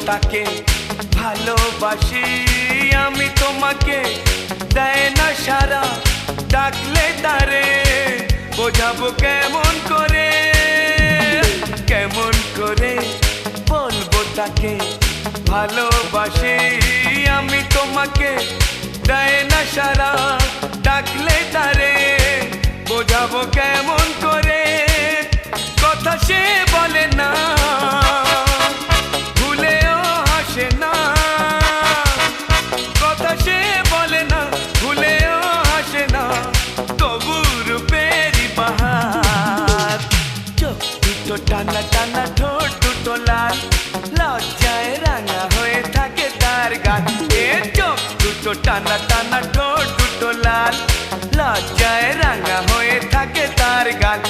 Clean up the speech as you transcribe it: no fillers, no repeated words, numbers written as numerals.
তাকে ভালোবাসি আমি তোমাকে দেয় না সারা ডাকলে তারে বোঝাবো কেমন করে বলবো তাকে ভালোবাসি আমি তোমাকে দেয় না সারা ডাকলে তারে বোঝাবো কেমন করে কথা সে বলে না ভুলেও হাসে না কথা সে বলে না ভুলেও হাসে না তবু রূপেরই বাহার চোখ দুটো টানা টানা ঠোঁট দুটো লাল লজ্জায় রাঙা হয়ে থাকে তার গাল চোখ দুটো টানা টানা ঠোঁট দুটো লাল লজ্জায় রাঙা হয়ে থাকে তার গাল